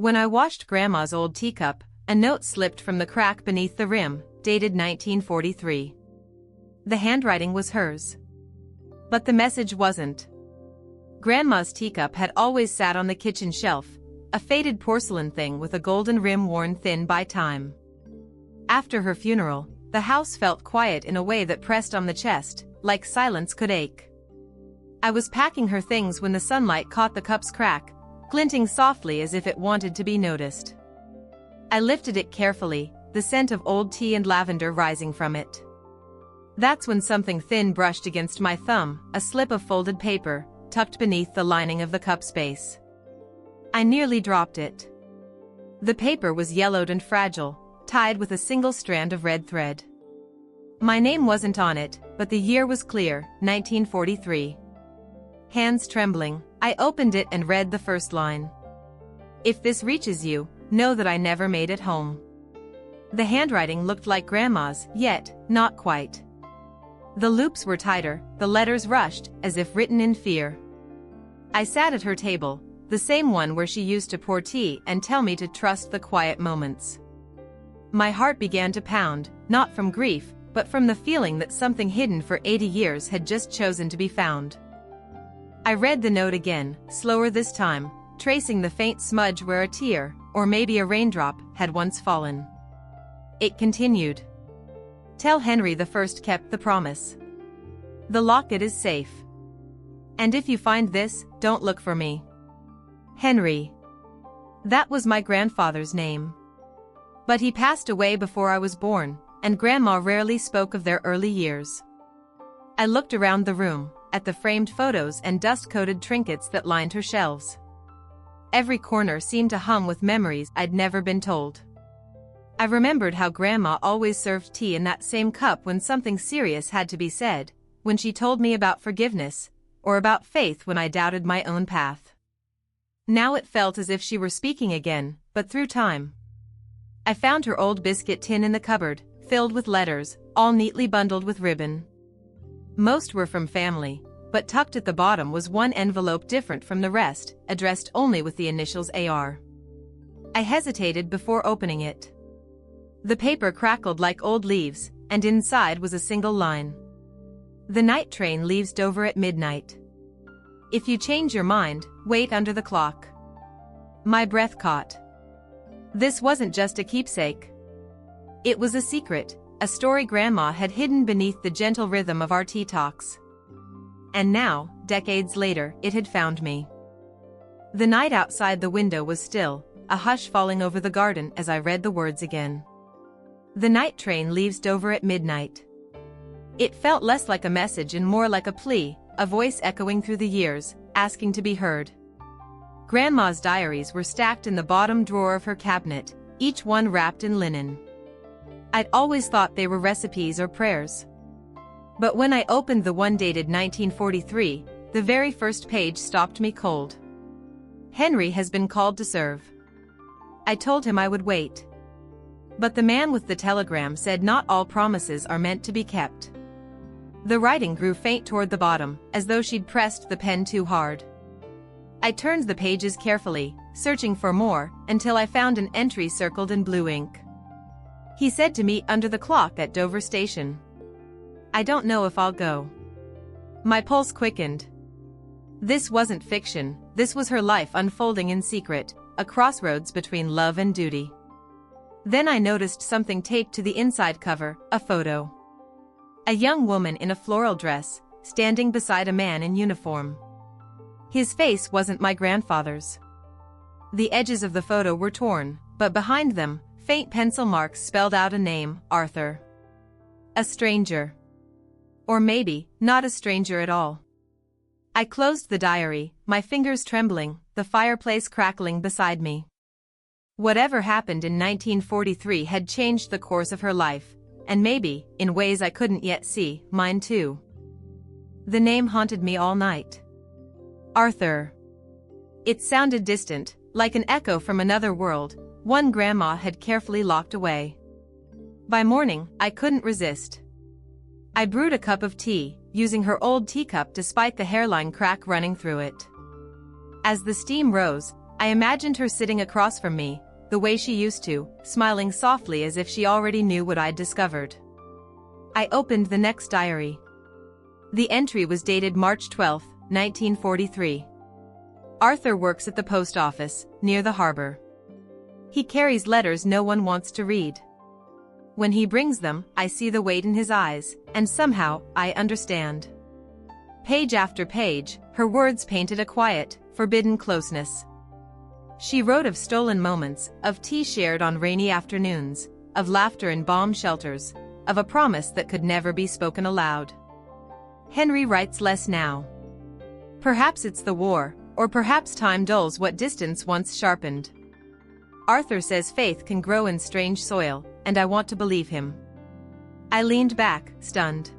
When I washed Grandma's old teacup, a note slipped from the crack beneath the rim, dated 1943. The handwriting was hers. But the message wasn't. Grandma's teacup had always sat on the kitchen shelf, a faded porcelain thing with a golden rim worn thin by time. After her funeral, the house felt quiet in a way that pressed on the chest, like silence could ache. I was packing her things when the sunlight caught the cup's crack, glinting softly as if it wanted to be noticed. I lifted it carefully, the scent of old tea and lavender rising from it. That's when something thin brushed against my thumb, a slip of folded paper, tucked beneath the lining of the cup's base. I nearly dropped it. The paper was yellowed and fragile, tied with a single strand of red thread. My name wasn't on it, but the year was clear, 1943. Hands trembling, I opened it and read the first line. "If this reaches you, know that I never made it home." The handwriting looked like Grandma's, yet, not quite. The loops were tighter, the letters rushed, as if written in fear. I sat at her table, the same one where she used to pour tea and tell me to trust the quiet moments. My heart began to pound, not from grief, but from the feeling that something hidden for 80 years had just chosen to be found. I read the note again, slower this time, tracing the faint smudge where a tear, or maybe a raindrop, had once fallen. It continued. "Tell Henry the First kept the promise. The locket is safe. And if you find this, don't look for me. Henry." That was my grandfather's name. But he passed away before I was born, and Grandma rarely spoke of their early years. I looked around the room, at the framed photos and dust-coated trinkets that lined her shelves. Every corner seemed to hum with memories I'd never been told. I remembered how Grandma always served tea in that same cup when something serious had to be said, when she told me about forgiveness, or about faith when I doubted my own path. Now it felt as if she were speaking again, but through time. I found her old biscuit tin in the cupboard, filled with letters, all neatly bundled with ribbon. Most were from family, but tucked at the bottom was one envelope different from the rest, addressed only with the initials AR. I hesitated before opening it. The paper crackled like old leaves, and inside was a single line. "The night train leaves Dover at midnight. If you change your mind, wait under the clock." My breath caught. This wasn't just a keepsake. It was a secret, a story Grandma had hidden beneath the gentle rhythm of our tea talks. And now, decades later, it had found me. The night outside the window was still, a hush falling over the garden as I read the words again. "The night train leaves Dover at midnight." It felt less like a message and more like a plea, a voice echoing through the years, asking to be heard. Grandma's diaries were stacked in the bottom drawer of her cabinet, each one wrapped in linen. I'd always thought they were recipes or prayers. But when I opened the one dated 1943, the very first page stopped me cold. "Henry has been called to serve." I told him I would wait. But the man with the telegram said not all promises are meant to be kept. The writing grew faint toward the bottom, as though she'd pressed the pen too hard. I turned the pages carefully, searching for more, until I found an entry circled in blue ink. "He said to meet under the clock at Dover Station. I don't know if I'll go." My pulse quickened. This wasn't fiction, this was her life unfolding in secret, a crossroads between love and duty. Then I noticed something taped to the inside cover, a photo. A young woman in a floral dress, standing beside a man in uniform. His face wasn't my grandfather's. The edges of the photo were torn, but behind them, faint pencil marks spelled out a name, Arthur. A stranger. Or maybe, not a stranger at all. I closed the diary, my fingers trembling, the fireplace crackling beside me. Whatever happened in 1943 had changed the course of her life, and maybe, in ways I couldn't yet see, mine too. The name haunted me all night. Arthur. It sounded distant, like an echo from another world, one Grandma had carefully locked away. By morning, I couldn't resist. I brewed a cup of tea, using her old teacup despite the hairline crack running through it. As the steam rose, I imagined her sitting across from me, the way she used to, smiling softly as if she already knew what I'd discovered. I opened the next diary. The entry was dated March 12, 1943. Arthur works at the post office, near the harbor. He carries letters no one wants to read. When he brings them, I see the weight in his eyes, and somehow, I understand. Page after page, her words painted a quiet, forbidden closeness. She wrote of stolen moments, of tea shared on rainy afternoons, of laughter in bomb shelters, of a promise that could never be spoken aloud. Henry writes less now. Perhaps it's the war, or perhaps time dulls what distance once sharpened. Arthur says faith can grow in strange soil, and I want to believe him. I leaned back, stunned.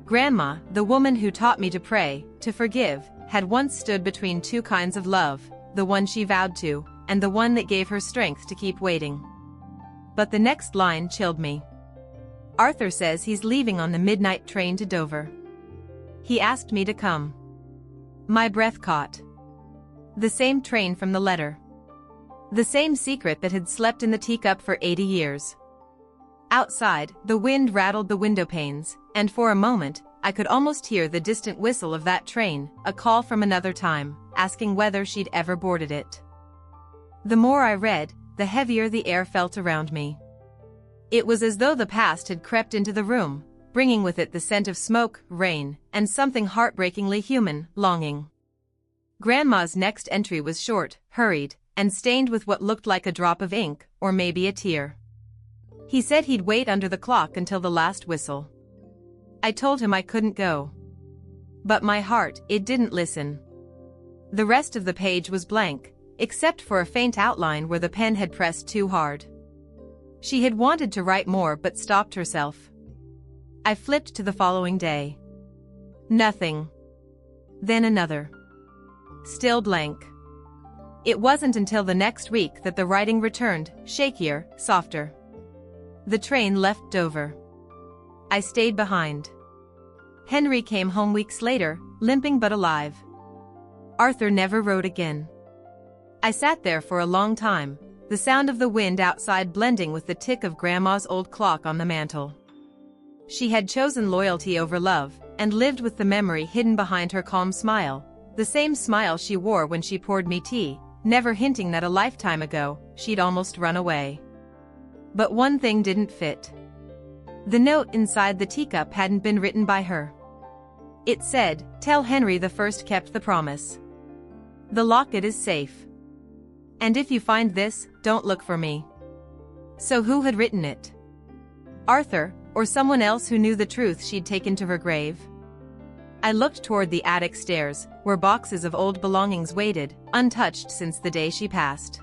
Grandma, the woman who taught me to pray, to forgive, had once stood between two kinds of love, the one she vowed to, and the one that gave her strength to keep waiting. But the next line chilled me. Arthur says he's leaving on the midnight train to Dover. He asked me to come. My breath caught. The same train from the letter. The same secret that had slept in the teacup for 80 years. Outside, the wind rattled the window panes, and for a moment, I could almost hear the distant whistle of that train, a call from another time, asking whether she'd ever boarded it. The more I read, the heavier the air felt around me. It was as though the past had crept into the room, bringing with it the scent of smoke, rain, and something heartbreakingly human, longing. Grandma's next entry was short, hurried, and stained with what looked like a drop of ink, or maybe a tear. He said he'd wait under the clock until the last whistle. I told him I couldn't go. But my heart, it didn't listen. The rest of the page was blank, except for a faint outline where the pen had pressed too hard. She had wanted to write more but stopped herself. I flipped to the following day. Nothing. Then another. Still blank. It wasn't until the next week that the writing returned, shakier, softer. The train left Dover. I stayed behind. Henry came home weeks later, limping but alive. Arthur never wrote again. I sat there for a long time, the sound of the wind outside blending with the tick of Grandma's old clock on the mantel. She had chosen loyalty over love, and lived with the memory hidden behind her calm smile, the same smile she wore when she poured me tea, never hinting that a lifetime ago, she'd almost run away. But one thing didn't fit. The note inside the teacup hadn't been written by her. It said, "Tell Henry the First kept the promise. The locket is safe. And if you find this, don't look for me." So who had written it? Arthur, or someone else who knew the truth she'd taken to her grave? I looked toward the attic stairs, where boxes of old belongings waited, untouched since the day she passed.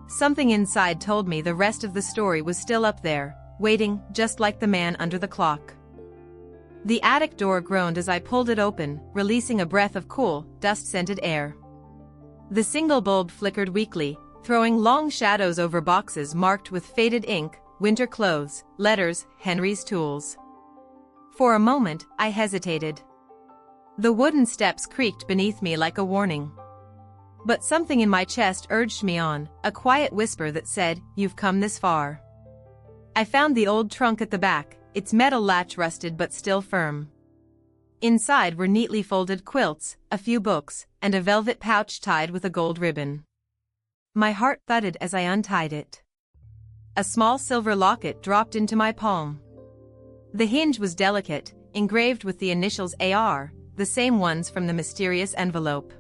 Something inside told me the rest of the story was still up there, waiting, just like the man under the clock. The attic door groaned as I pulled it open, releasing a breath of cool, dust-scented air. The single bulb flickered weakly, throwing long shadows over boxes marked with faded ink, winter clothes, letters, Henry's tools. For a moment, I hesitated. The wooden steps creaked beneath me like a warning. But something in my chest urged me on, a quiet whisper that said, "You've come this far." I found the old trunk at the back, its metal latch rusted but still firm. Inside were neatly folded quilts, a few books, and a velvet pouch tied with a gold ribbon. My heart thudded as I untied it. A small silver locket dropped into my palm. The hinge was delicate, engraved with the initials AR, the same ones from the mysterious envelope.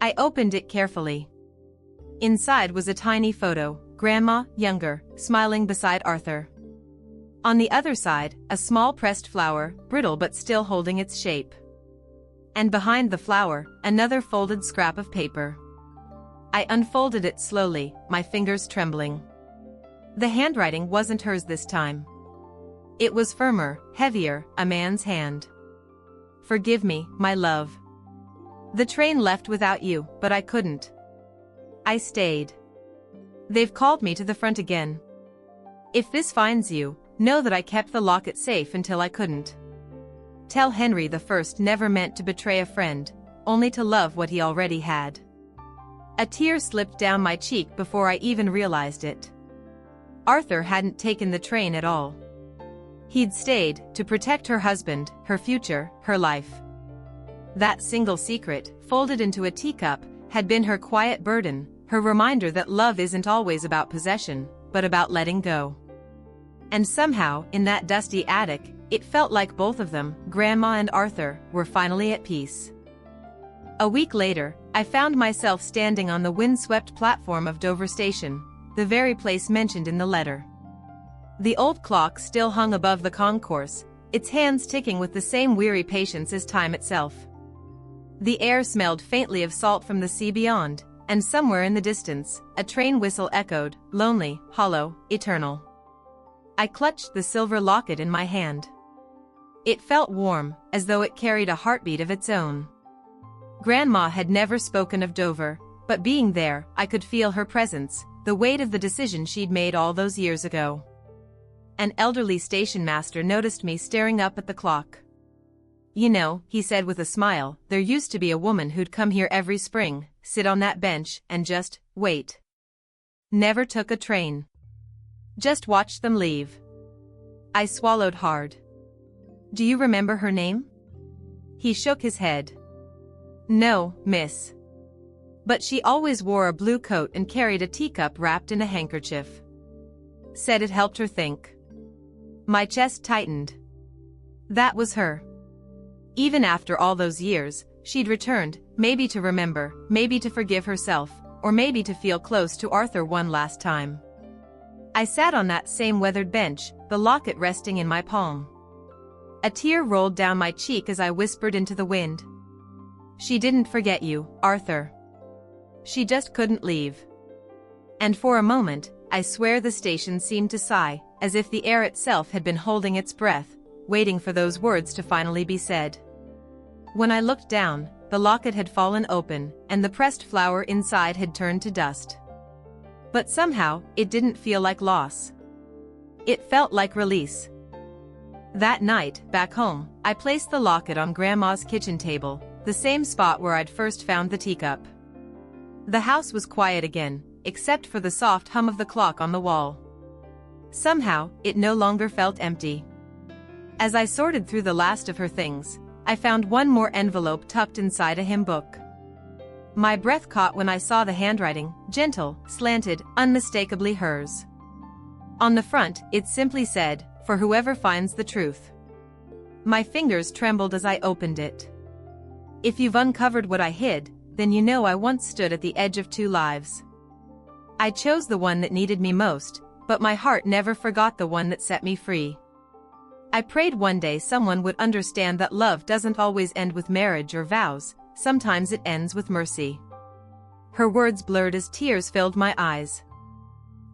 I opened it carefully. Inside was a tiny photo, Grandma, younger, smiling beside Arthur. On the other side, a small pressed flower, brittle but still holding its shape. And behind the flower, another folded scrap of paper. I unfolded it slowly, my fingers trembling. The handwriting wasn't hers this time. It was firmer, heavier, a man's hand. "Forgive me, my love. The train left without you, but I couldn't. I stayed. They've called me to the front again. If this finds you, know that I kept the locket safe until I couldn't. Tell Henry the First never meant to betray a friend, only to love what he already had." A tear slipped down my cheek before I even realized it. Arthur hadn't taken the train at all. He'd stayed to protect her husband, her future, her life. That single secret, folded into a teacup, had been her quiet burden, her reminder that love isn't always about possession, but about letting go. And somehow, in that dusty attic, it felt like both of them, Grandma and Arthur, were finally at peace. A week later, I found myself standing on the windswept platform of Dover Station, the very place mentioned in the letter. The old clock still hung above the concourse, its hands ticking with the same weary patience as time itself. The air smelled faintly of salt from the sea beyond, and somewhere in the distance, a train whistle echoed, lonely, hollow, eternal. I clutched the silver locket in my hand. It felt warm, as though it carried a heartbeat of its own. Grandma had never spoken of Dover, but being there, I could feel her presence, the weight of the decision she'd made all those years ago. An elderly station master noticed me staring up at the clock. "You know," he said with a smile, "there used to be a woman who'd come here every spring, sit on that bench, and just wait. Never took a train. Just watched them leave." I swallowed hard. "Do you remember her name?" He shook his head. "No, miss. But she always wore a blue coat and carried a teacup wrapped in a handkerchief. Said it helped her think." My chest tightened. That was her. Even after all those years, she'd returned, maybe to remember, maybe to forgive herself, or maybe to feel close to Arthur one last time. I sat on that same weathered bench, the locket resting in my palm. A tear rolled down my cheek as I whispered into the wind. "She didn't forget you, Arthur. She just couldn't leave." And for a moment, I swear the station seemed to sigh, as if the air itself had been holding its breath, waiting for those words to finally be said. When I looked down, the locket had fallen open, and the pressed flower inside had turned to dust. But somehow, it didn't feel like loss. It felt like release. That night, back home, I placed the locket on Grandma's kitchen table, the same spot where I'd first found the teacup. The house was quiet again, except for the soft hum of the clock on the wall. Somehow, it no longer felt empty. As I sorted through the last of her things, I found one more envelope tucked inside a hymn book. My breath caught when I saw the handwriting, gentle, slanted, unmistakably hers. On the front, it simply said, "For whoever finds the truth." My fingers trembled as I opened it. "If you've uncovered what I hid, then you know I once stood at the edge of two lives. I chose the one that needed me most, but my heart never forgot the one that set me free. I prayed one day someone would understand that love doesn't always end with marriage or vows, sometimes it ends with mercy." Her words blurred as tears filled my eyes.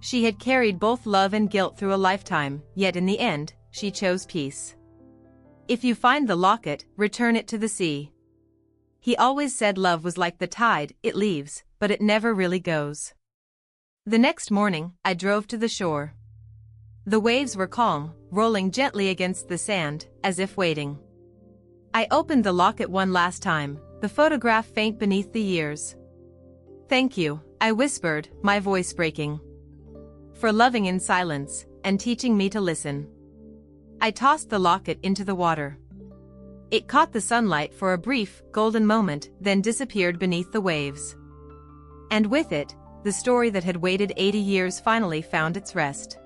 She had carried both love and guilt through a lifetime, yet in the end, she chose peace. "If you find the locket, return it to the sea." He always said love was like the tide, it leaves, but it never really goes. The next morning, I drove to the shore. The waves were calm, rolling gently against the sand, as if waiting. I opened the locket one last time, the photograph faint beneath the years. "Thank you," I whispered, my voice breaking. "For loving in silence, and teaching me to listen." I tossed the locket into the water. It caught the sunlight for a brief, golden moment, then disappeared beneath the waves. And with it, the story that had waited 80 years finally found its rest.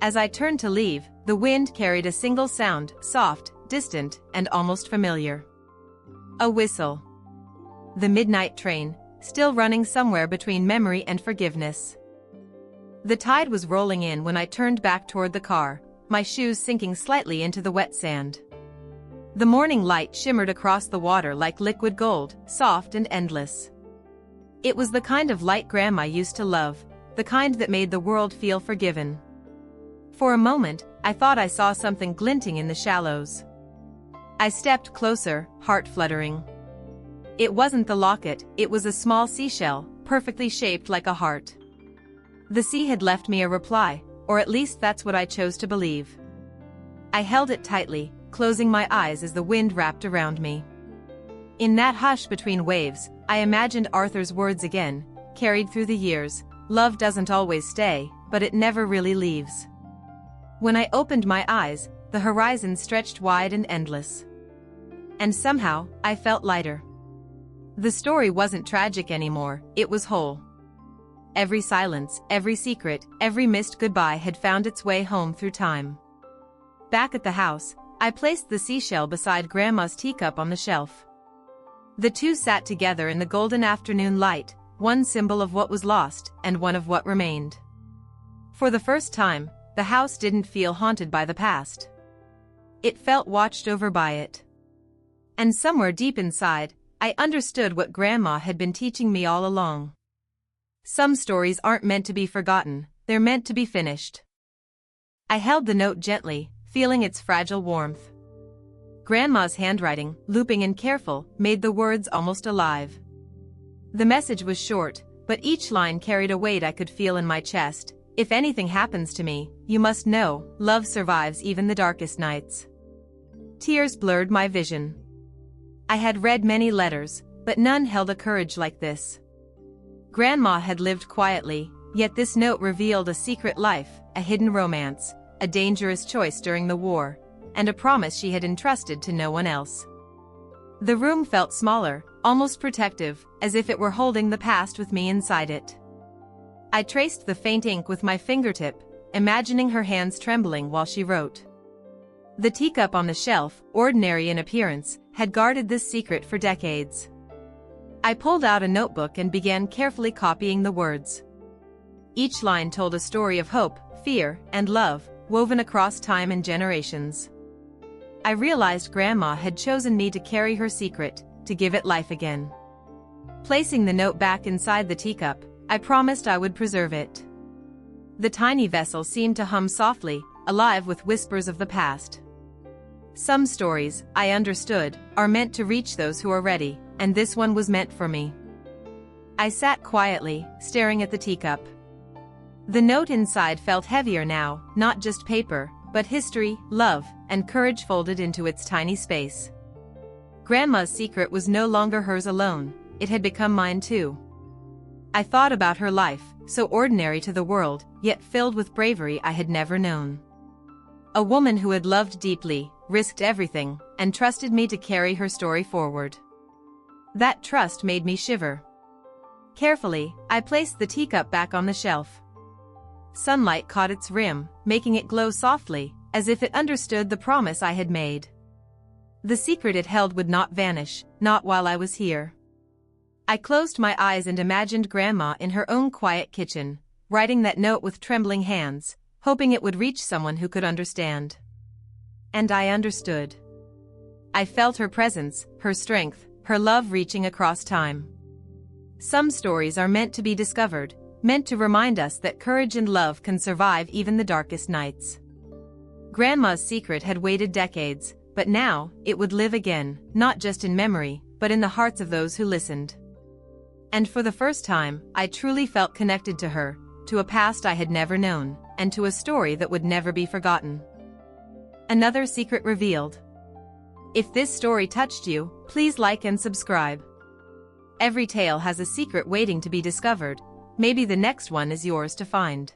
As I turned to leave, the wind carried a single sound, soft, distant, and almost familiar. A whistle. The midnight train, still running somewhere between memory and forgiveness. The tide was rolling in when I turned back toward the car, my shoes sinking slightly into the wet sand. The morning light shimmered across the water like liquid gold, soft and endless. It was the kind of light Grandma used to love, the kind that made the world feel forgiven. For a moment, I thought I saw something glinting in the shallows. I stepped closer, heart fluttering. It wasn't the locket, it was a small seashell, perfectly shaped like a heart. The sea had left me a reply, or at least that's what I chose to believe. I held it tightly, closing my eyes as the wind wrapped around me. In that hush between waves, I imagined Arthur's words again, carried through the years: love doesn't always stay, but it never really leaves. When I opened my eyes, the horizon stretched wide and endless. And somehow, I felt lighter. The story wasn't tragic anymore, it was whole. Every silence, every secret, every missed goodbye had found its way home through time. Back at the house, I placed the seashell beside Grandma's teacup on the shelf. The two sat together in the golden afternoon light, one symbol of what was lost and one of what remained. For the first time, the house didn't feel haunted by the past. It felt watched over by it. And somewhere deep inside, I understood what Grandma had been teaching me all along. Some stories aren't meant to be forgotten, they're meant to be finished. I held the note gently, feeling its fragile warmth. Grandma's handwriting, looping and careful, made the words almost alive. The message was short, but each line carried a weight I could feel in my chest. If anything happens to me, you must know, love survives even the darkest nights. Tears blurred my vision. I had read many letters, but none held a courage like this. Grandma had lived quietly, yet this note revealed a secret life, a hidden romance, a dangerous choice during the war, and a promise she had entrusted to no one else. The room felt smaller, almost protective, as if it were holding the past with me inside it. I traced the faint ink with my fingertip, imagining her hands trembling while she wrote. The teacup on the shelf, ordinary in appearance, had guarded this secret for decades. I pulled out a notebook and began carefully copying the words. Each line told a story of hope, fear, and love, woven across time and generations. I realized Grandma had chosen me to carry her secret, to give it life again. Placing the note back inside the teacup, I promised I would preserve it. The tiny vessel seemed to hum softly, alive with whispers of the past. Some stories, I understood, are meant to reach those who are ready, and this one was meant for me. I sat quietly, staring at the teacup. The note inside felt heavier now, not just paper, but history, love, and courage folded into its tiny space. Grandma's secret was no longer hers alone, it had become mine too. I thought about her life, so ordinary to the world, yet filled with bravery I had never known. A woman who had loved deeply, risked everything, and trusted me to carry her story forward. That trust made me shiver. Carefully, I placed the teacup back on the shelf. Sunlight caught its rim, making it glow softly, as if it understood the promise I had made. The secret it held would not vanish, not while I was here. I closed my eyes and imagined Grandma in her own quiet kitchen, writing that note with trembling hands, hoping it would reach someone who could understand. And I understood. I felt her presence, her strength, her love reaching across time. Some stories are meant to be discovered, meant to remind us that courage and love can survive even the darkest nights. Grandma's secret had waited decades, but now, it would live again, not just in memory, but in the hearts of those who listened. And for the first time, I truly felt connected to her, to a past I had never known, and to a story that would never be forgotten. Another secret revealed. If this story touched you, please like and subscribe. Every tale has a secret waiting to be discovered. Maybe the next one is yours to find.